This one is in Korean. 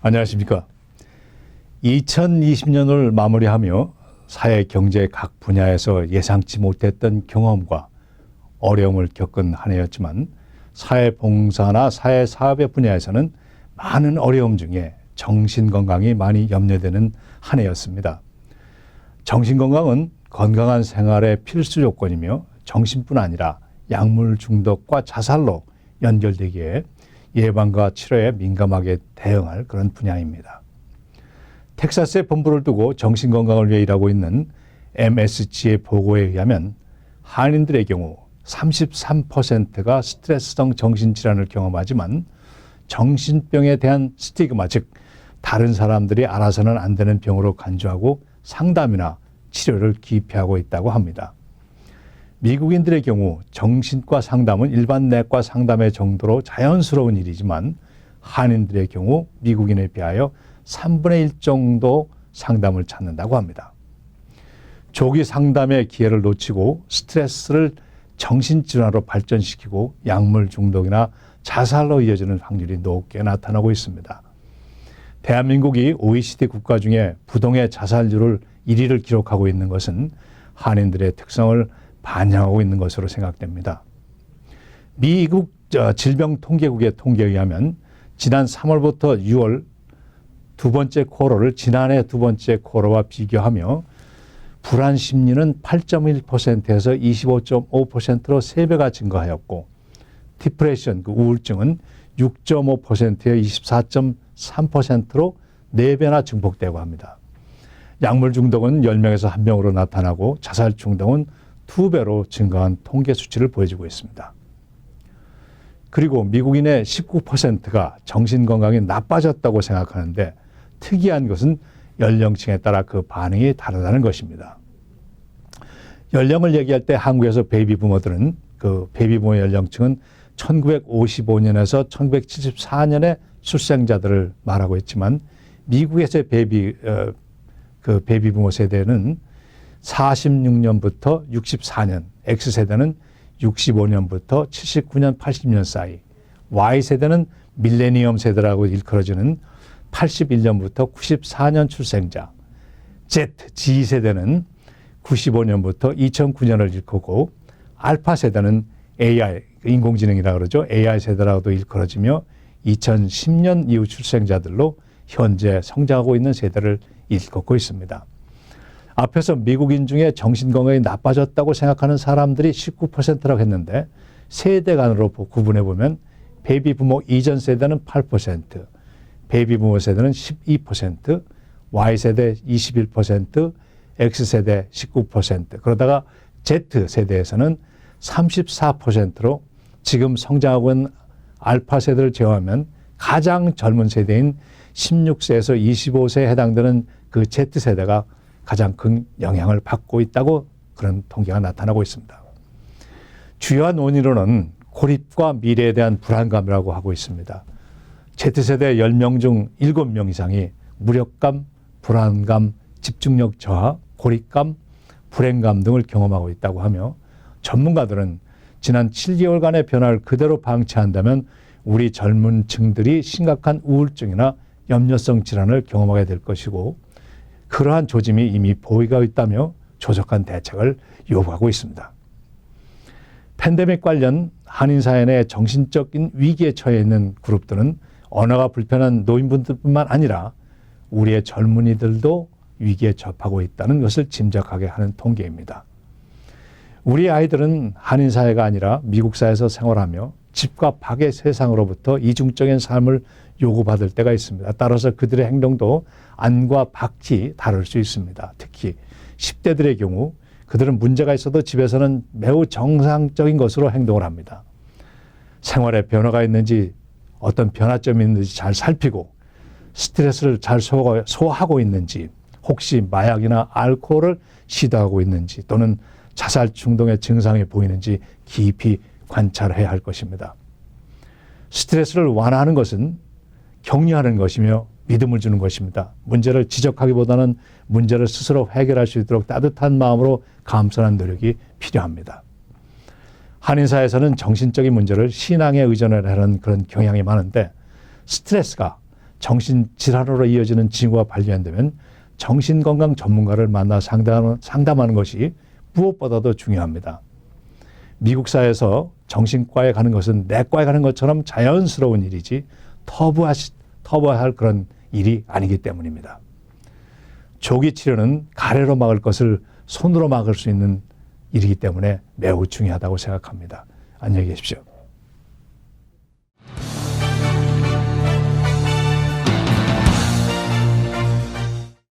안녕하십니까. 2020년을 마무리하며 사회 경제 각 분야에서 예상치 못했던 경험과 어려움을 겪은 한 해였지만 사회봉사나 사회사업의 분야에서는 많은 어려움 중에 정신건강이 많이 염려되는 한 해였습니다. 정신건강은 건강한 생활의 필수 조건이며 정신뿐 아니라 약물 중독과 자살로 연결되기에 예방과 치료에 민감하게 대응할 그런 분야입니다. 텍사스에 본부를 두고 정신건강을 위해 일하고 있는 MSG의 보고에 의하면 한인들의 경우 33%가 스트레스성 정신질환을 경험하지만 정신병에 대한 스티그마, 즉 다른 사람들이 알아서는 안 되는 병으로 간주하고 상담이나 치료를 기피하고 있다고 합니다. 미국인들의 경우 정신과 상담은 일반 내과 상담의 정도로 자연스러운 일이지만 한인들의 경우 미국인에 비하여 3분의 1 정도 상담을 찾는다고 합니다. 조기 상담의 기회를 놓치고 스트레스를 정신질환으로 발전시키고 약물 중독이나 자살로 이어지는 확률이 높게 나타나고 있습니다. 대한민국이 OECD 국가 중에 부동의 자살률을 1위를 기록하고 있는 것은 한인들의 특성을 반영하고 있는 것으로 생각됩니다. 미국 질병통계국의 통계에 의하면 지난 3월부터 6월 두 번째 쿼터를 지난해 두 번째 쿼터와 비교하며 불안 심리는 8.1%에서 25.5%로 3배가 증가하였고 디프레션, 우울증은 6.5%에 24.3%로 4배나 증폭되고 합니다. 약물 중독은 10명에서 1명으로 나타나고 자살 중독은 2배로 증가한 통계 수치를 보여주고 있습니다. 그리고 미국인의 19%가 정신건강이 나빠졌다고 생각하는데 특이한 것은 연령층에 따라 그 반응이 다르다는 것입니다. 연령을 얘기할 때 한국에서 베이비부머들은 그 베이비부머 연령층은 1955년에서 1974년의 출생자들을 말하고 있지만 미국에서의 베이비부머 세대는 46년부터 64년, X세대는 65년부터 79년, 80년 사이, Y세대는 밀레니엄 세대라고 일컬어지는 81년부터 94년 출생자, G세대는 95년부터 2009년을 일컫고 알파 세대는 AI, 인공지능이라고 그러죠. AI 세대라고도 일컬어지며 2010년 이후 출생자들로 현재 성장하고 있는 세대를 일컫고 있습니다. 앞에서 미국인 중에 정신건강이 나빠졌다고 생각하는 사람들이 19%라고 했는데 세대 간으로 구분해 보면 베이비부모 이전 세대는 8%, 베이비부모 세대는 12%, Y세대 21%, X세대 19%, 그러다가 Z세대에서는 34%로 지금 성장하고 있는 알파 세대를 제외하면 가장 젊은 세대인 16세에서 25세에 해당되는 그 Z세대가 가장 큰 영향을 받고 있다고 그런 통계가 나타나고 있습니다. 주요한 원인으로는 고립과 미래에 대한 불안감이라고 하고 있습니다. Z세대 10명 중 7명 이상이 무력감, 불안감, 집중력 저하, 고립감, 불행감 등을 경험하고 있다고 하며 전문가들은 지난 7개월간의 변화를 그대로 방치한다면 우리 젊은 층들이 심각한 우울증이나 염려성 질환을 경험하게 될 것이고 그러한 조짐이 이미 보이고 있다며 조속한 대책을 요구하고 있습니다. 팬데믹 관련 한인사회 내 정신적인 위기에 처해 있는 그룹들은 언어가 불편한 노인분들뿐만 아니라 우리의 젊은이들도 위기에 접하고 있다는 것을 짐작하게 하는 통계입니다. 우리 아이들은 한인사회가 아니라 미국 사회에서 생활하며 집과 밖의 세상으로부터 이중적인 삶을 요구받을 때가 있습니다. 따라서 그들의 행동도 안과 밖이 다를 수 있습니다. 특히 10대들의 경우 그들은 문제가 있어도 집에서는 매우 정상적인 것으로 행동을 합니다. 생활에 변화가 있는지 어떤 변화점이 있는지 잘 살피고 스트레스를 잘 소화하고 있는지 혹시 마약이나 알코올을 시도하고 있는지 또는 자살 충동의 증상이 보이는지 깊이 관찰해야 할 것입니다. 스트레스를 완화하는 것은 격려하는 것이며 믿음을 주는 것입니다. 문제를 지적하기보다는 문제를 스스로 해결할 수 있도록 따뜻한 마음으로 감싸는 노력이 필요합니다. 한인사에서는 정신적인 문제를 신앙에 의존을 하는 그런 경향이 많은데 스트레스가 정신질환으로 이어지는 징후가 발견되면 정신건강 전문가를 만나 상담하는 것이 무엇보다도 중요합니다. 미국 사회에서 정신과에 가는 것은 내과에 가는 것처럼 자연스러운 일이지 터부할 그런 일이 아니기 때문입니다. 조기 치료는 가래로 막을 것을 손으로 막을 수 있는 일이기 때문에 매우 중요하다고 생각합니다. 안녕히 계십시오.